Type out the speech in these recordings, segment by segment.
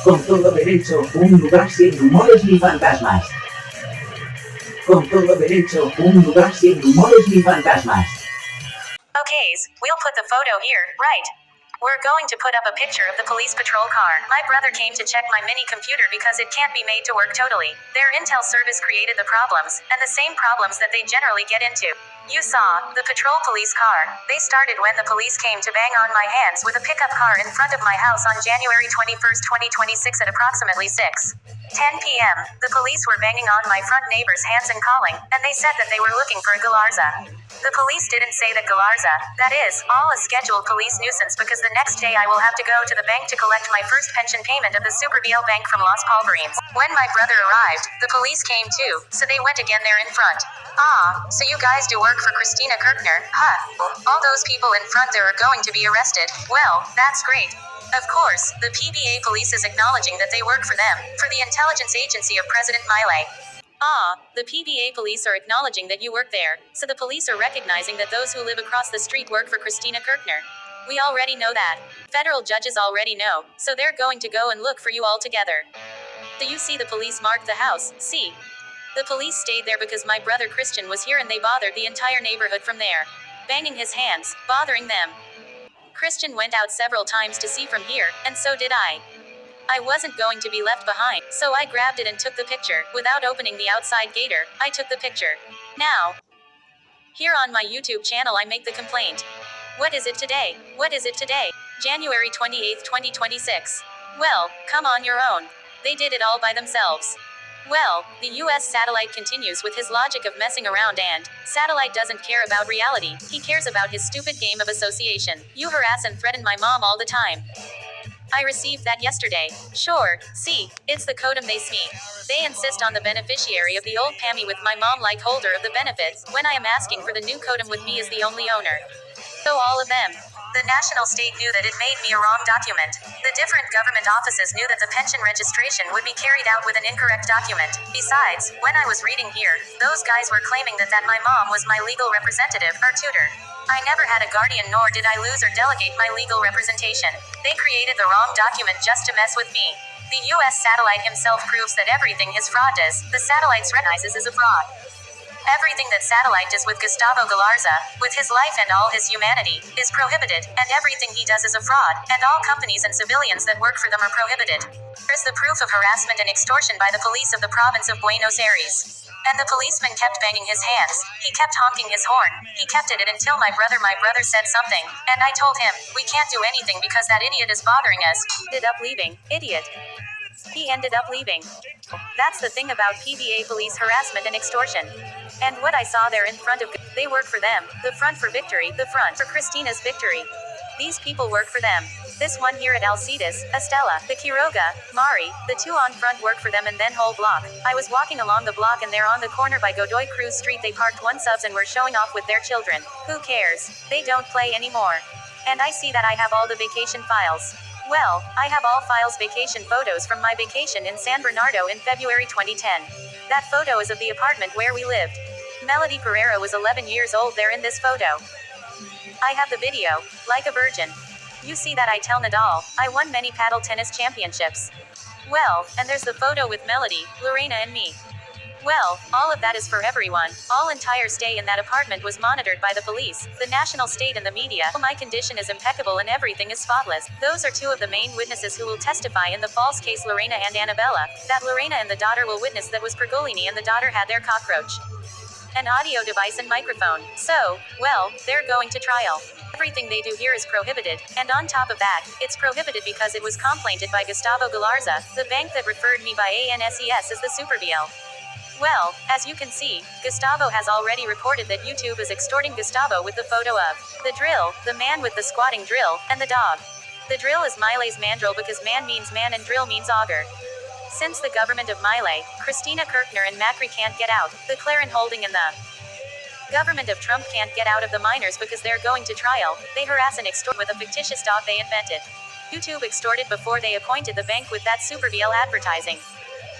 Con todo derecho, un lugar sin rumores ni fantasmas. Con todo derecho, un lugar sin rumores ni fantasmas. Okay, we'll put the photo here, right? We're going to put up a picture of the police patrol car. My brother came to check my mini computer because it can't be made to work totally. Their Intel service created the problems, and the same problems that they generally get into. You saw, the patrol police car. They started when the police came to bang on my hands with a pickup car in front of my house on January 21st, 2026 at approximately 6:10 p.m. The police were banging on my front neighbor's hands and calling, and they said that they were looking for Galarza. The police didn't say that Galarza, that is, all a scheduled police nuisance because the next day I will have to go to the bank to collect my first pension payment of the Supervielle Bank from Los Polvorines. When my brother arrived, the police came too, so they went again there in front. Ah, so you guys do work for Christina Kirchner, huh? All those people in front there are going to be arrested. Well, that's great. Of course, the PBA police is acknowledging that they work for them, for the intelligence agency of President Milei. Ah, the PBA police are acknowledging that you work there, so the police are recognizing that those who live across the street work for Christina Kirchner. We already know that. Federal judges already know, so they're going to go and look for you all together. Do you see the police marked the house? See. The police stayed there because my brother Christian was here and they bothered the entire neighborhood from there. Banging his hands, bothering them. Christian went out several times to see from here, and so did I. I wasn't going to be left behind, so I grabbed it and took the picture. Without opening the outside gator, I took the picture. Now, here on my YouTube channel I make the complaint. What is it today? What is it today? January 28th, 2026. Well, come on your own. They did it all by themselves. Well, the US satellite continues with his logic of messing around and, satellite doesn't care about reality, he cares about his stupid game of association. You harass and threaten my mom all the time. I received that yesterday. Sure, see, it's the codem they SME. They insist on the beneficiary of the old PAMI with my mom like holder of the benefits, when I am asking for the new codem with me as the only owner. So all of them. The national state knew that it made me a wrong document. The different government offices knew that the pension registration would be carried out with an incorrect document. Besides, when I was reading here, those guys were claiming that my mom was my legal representative, or tutor. I never had a guardian nor did I lose or delegate my legal representation. They created the wrong document just to mess with me. The US satellite himself proves that everything his fraud does, the satellites recognizes as a fraud. Everything that satellite does with Gustavo Galarza, with his life and all his humanity, is prohibited, and everything he does is a fraud, and all companies and civilians that work for them are prohibited. There's the proof of harassment and extortion by the police of the province of Buenos Aires. And the policeman kept banging his hands, he kept honking his horn, he kept it until my brother said something, and I told him, we can't do anything because that idiot is bothering us. Ended up leaving, idiot. He ended up leaving. That's the thing about PBA police harassment and extortion. And what I saw there in front of, they work for them, the front for victory, the front for Christina's victory. These people work for them. This one here at Alcides, Estella, the Quiroga, Mari, the two on front work for them and then whole block. I was walking along the block and there on the corner by Godoy Cruz Street they parked one subs and were showing off with their children. Who cares? They don't play anymore. And I see that I have all the vacation files. Well, I have all files vacation photos from my vacation in San Bernardo in February 2010. That photo is of the apartment where we lived. Melody Pereira was 11 years old there in this photo. I have the video, like a virgin. You see that I tell Nadal, I won many paddle tennis championships. Well, and there's the photo with Melody, Lorena and me. Well, all of that is for everyone. All entire stay in that apartment was monitored by the police, the national state and the media. My condition is impeccable and everything is spotless. Those are two of the main witnesses who will testify in the false case Lorena and Annabella. That Lorena and the daughter will witness that was Pergolini and the daughter had their cockroach. An audio device and microphone. So, well, they're going to trial. Everything they do here is prohibited, and on top of that, it's prohibited because it was complained by Gustavo Galarza, the bank that referred me by ANSES as the Supervielle. Well, as you can see, Gustavo has already reported that YouTube is extorting Gustavo with the photo of the drill, the man with the squatting drill, and the dog. The drill is Milei's mandrill because man means man and drill means auger. Since the government of Milei, Christina Kirchner and Macri can't get out, the Clarin holding and the government of Trump can't get out of the minors because they're going to trial, they harass and extort with a fictitious dog they invented. YouTube extorted before they appointed the bank with that Supervielle advertising.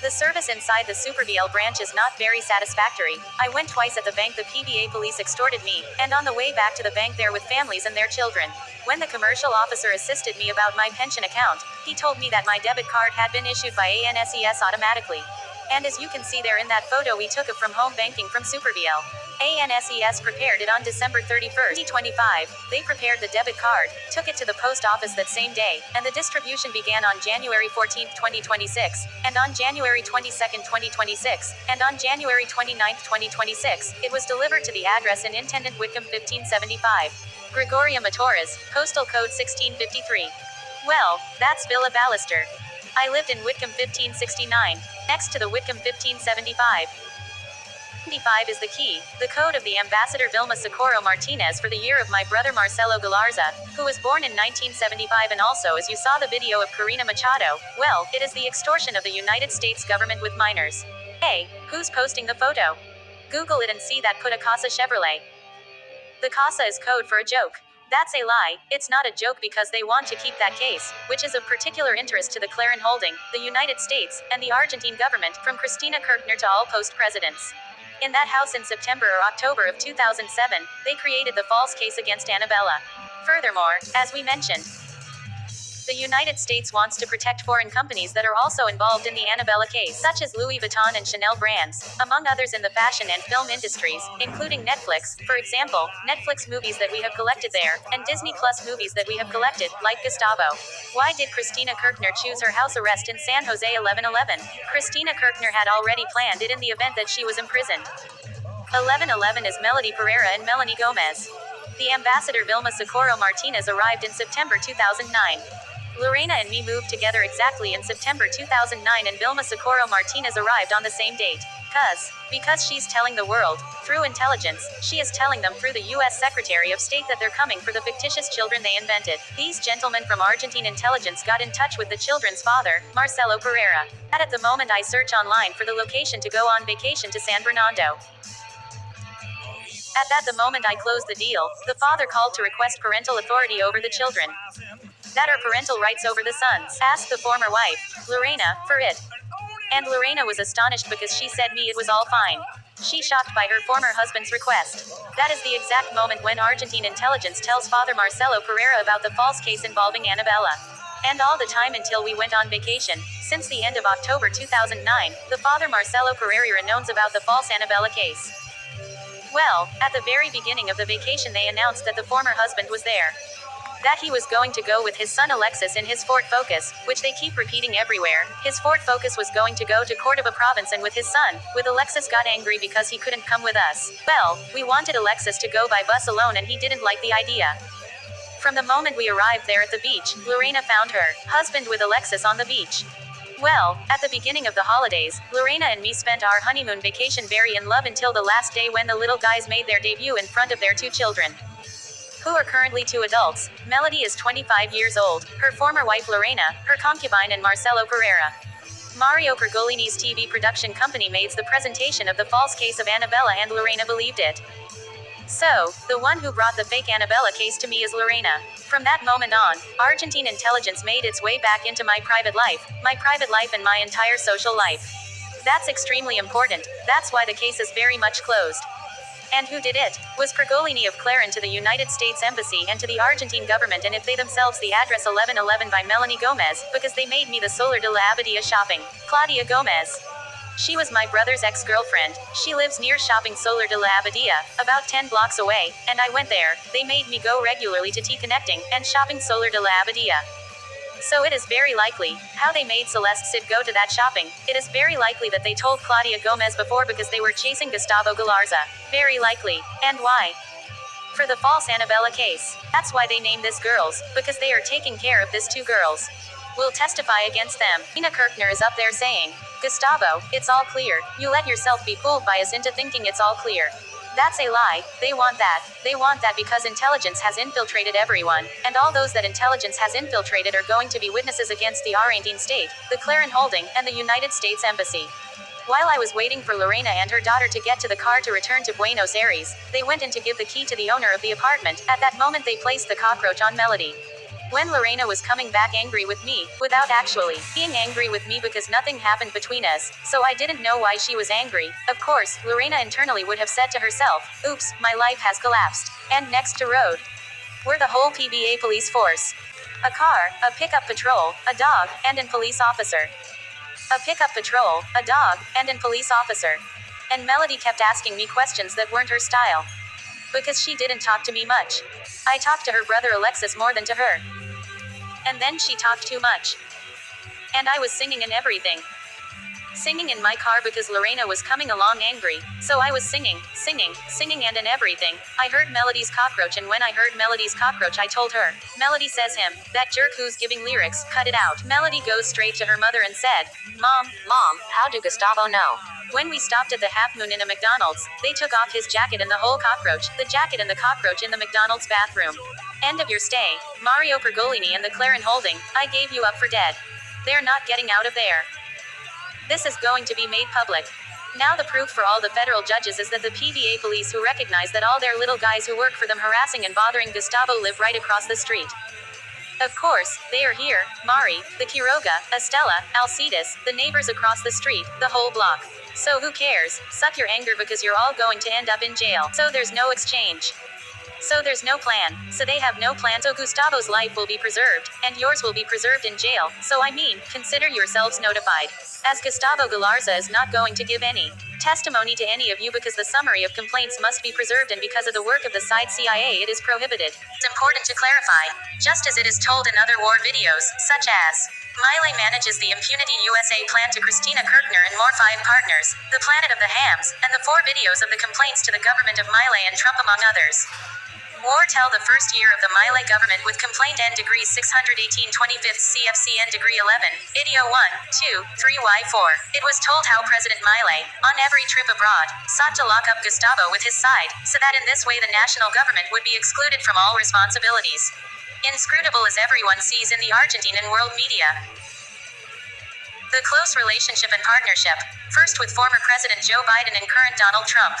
The service inside the SuperBL branch is not very satisfactory. I went twice at the bank. The PBA police extorted me, and on the way back to the bank there with families and their children. When the commercial officer assisted me about my pension account, he told me that my debit card had been issued by ANSES automatically. And as you can see there in that photo, we took it from home banking from SuperBL. ANSES prepared it on December 31st, 2025. They prepared the debit card, took it to the post office that same day, and the distribution began on January 14th, 2026, and on January 22nd, 2026, and on January 29th, 2026, it was delivered to the address in Intendant Whitcomb 1575. Gregoria Matoras, postal code 1653. Well, that's Villa Ballester. I lived in Whitcomb 1569, next to the Whitcomb 1575. 75 is the key, the code of the Ambassador Vilma Socorro Martinez for the year of my brother Marcelo Galarza, who was born in 1975, and also as you saw the video of Karina Machado, well, it is the extortion of the United States government with minors. Hey, who's posting the photo? Google it and see that put a Casa Chevrolet. The Casa is code for a joke. That's a lie. It's not a joke because they want to keep that case, which is of particular interest to the Clarin Holding, the United States, and the Argentine government, from Cristina Kirchner to all post-presidents. In that house in September or October of 2007, they created the false case against Annabella. Furthermore, as we mentioned, the United States wants to protect foreign companies that are also involved in the Annabella case, such as Louis Vuitton and Chanel brands, among others in the fashion and film industries, including Netflix, for example, Netflix movies that we have collected there, and Disney Plus movies that we have collected, like Gustavo. Why did Cristina Kirchner choose her house arrest in San Jose 11/11? Cristina Kirchner had already planned it in the event that she was imprisoned. 11/11 is Melody Pereira and Melanie Gomez. The Ambassador Vilma Socorro Martinez arrived in September 2009. Lorena and me moved together exactly in September 2009, and Vilma Socorro Martinez arrived on the same date. Because she's telling the world, through intelligence, she is telling them through the U.S. Secretary of State that they're coming for the fictitious children they invented. These gentlemen from Argentine intelligence got in touch with the children's father, Marcelo Pereira. At the moment I search online for the location to go on vacation to San Fernando. At the moment I closed the deal, the father called to request parental authority over the children. That are parental rights over the sons. Asked the former wife, Lorena, for it. And Lorena was astonished because she said me it was all fine. She shocked by her former husband's request. That is the exact moment when Argentine intelligence tells Father Marcelo Pereira about the false case involving Annabella. And all the time until we went on vacation, since the end of October 2009, the Father Marcelo Pereira knows about the false Annabella case. Well, at the very beginning of the vacation they announced that the former husband was there. That he was going to go with his son Alexis in his Ford Focus, which they keep repeating everywhere. His Ford Focus was going to go to Córdoba province and with his son, with Alexis got angry because he couldn't come with us. Well, we wanted Alexis to go by bus alone and he didn't like the idea. From the moment we arrived there at the beach, Lorena found her husband with Alexis on the beach. Well, at the beginning of the holidays, Lorena and me spent our honeymoon vacation very in love until the last day when the little guys made their debut in front of their two children, who are currently 2 adults. Melody is 25 years old, her former wife Lorena, her concubine, and Marcelo Pereira. Mario Pergolini's TV production company made the presentation of the false case of Annabella and Lorena believed it. So, the one who brought the fake Annabella case to me is Lorena. From that moment on, Argentine intelligence made its way back into my private life and my entire social life. That's extremely important, that's why the case is very much closed. And who did it? Was Pergolini of Clarin to the United States Embassy and to the Argentine government, and if they themselves the address 1111 by Melanie Gomez, because they made me the Solar de la Abadia shopping. Claudia Gomez. She was my brother's ex-girlfriend. She lives near shopping Solar de la Abadia, about 10 blocks away, and I went there. They made me go regularly to tea connecting and shopping Solar de la Abadia. So it is very likely, how they made Celeste Sid go to that shopping, it is very likely that they told Claudia Gomez before because they were chasing Gustavo Galarza. Very likely. And why? For the false Annabella case. That's why they named this girls, because they are taking care of these 2 girls. We'll testify against them. Cristina Kirchner is up there saying, Gustavo, it's all clear, you let yourself be fooled by us into thinking it's all clear. That's a lie. They want that. They want that because intelligence has infiltrated everyone, and all those that intelligence has infiltrated are going to be witnesses against the Argentine state, the Clarin Holding, and the United States Embassy. While I was waiting for Lorena and her daughter to get to the car to return to Buenos Aires, they went in to give the key to the owner of the apartment. At that moment they placed the cockroach on Melody. When Lorena was coming back angry with me, without actually being angry with me because nothing happened between us, so I didn't know why she was angry. Of course, Lorena internally would have said to herself, oops, my life has collapsed. And next to road were the whole PBA police force. A car, a pickup patrol, a dog, and an police officer. A pickup patrol, a dog, and an police officer. And Melody kept asking me questions that weren't her style. Because she didn't talk to me much. I talked to her brother Alexis more than to her. And then she talked too much. And I was singing and everything. Singing in my car because Lorena was coming along angry, so I was singing and in everything. I heard Melody's cockroach, and when I heard Melody's cockroach I told her. Melody says him, that jerk who's giving lyrics, cut it out. Melody goes straight to her mother and said, Mom, how do Gustavo know? When we stopped at the Half Moon in a McDonald's, they took off his jacket and the whole cockroach, the jacket and the cockroach in the McDonald's bathroom. End of your stay, Mario Pergolini and the Claren Holding, I gave you up for dead. They're not getting out of there. This is going to be made public. Now the proof for all the federal judges is that the PBA police who recognize that all their little guys who work for them harassing and bothering Gustavo live right across the street. Of course, they are here, Mari, the Quiroga, Estella, Alcides, the neighbors across the street, the whole block. So who cares? Suck your anger because you're all going to end up in jail. So there's no exchange. So there's no plan. So they have no plan. So Gustavo's life will be preserved, and yours will be preserved in jail. So I mean, consider yourselves notified. As Gustavo Galarza is not going to give any testimony to any of you because the summary of complaints must be preserved, and because of the work of the side CIA it is prohibited. It's important to clarify, just as it is told in other war videos, such as Milei manages the Impunity USA plan to Christina Kirchner and more 5 partners, the Planet of the Hams, and the 4 videos of the complaints to the government of Milei and Trump among others. War tell the first year of the Milei government with complaint N degree 618 25th CFC N degree 11, video 1, 2, 3Y4. It was told how President Milei, on every trip abroad, sought to lock up Gustavo with his side, so that in this way the national government would be excluded from all responsibilities. Inscrutable as everyone sees in the Argentinian world media. The close relationship and partnership, first with former President Joe Biden and current Donald Trump.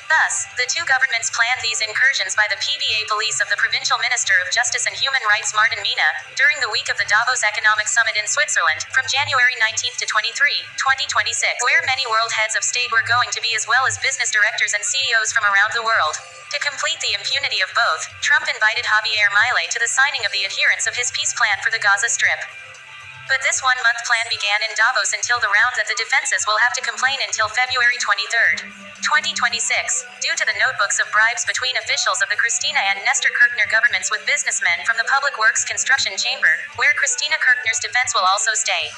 Thus, the two governments planned these incursions by the PBA police of the Provincial Minister of Justice and Human Rights Martín Mena, during the week of the Davos Economic Summit in Switzerland, from January 19 to 23, 2026, where many world heads of state were going to be, as well as business directors and CEOs from around the world. To complete the impunity of both, Trump invited Javier Milei to the signing of the adherence of his peace plan for the Gaza Strip. But this one-month plan began in Davos until the round that the defenses will have to complain until February 23, 2026, due to the notebooks of bribes between officials of the Christina and Nestor Kirchner governments with businessmen from the Public Works Construction Chamber, where Christina Kirchner's defense will also stay.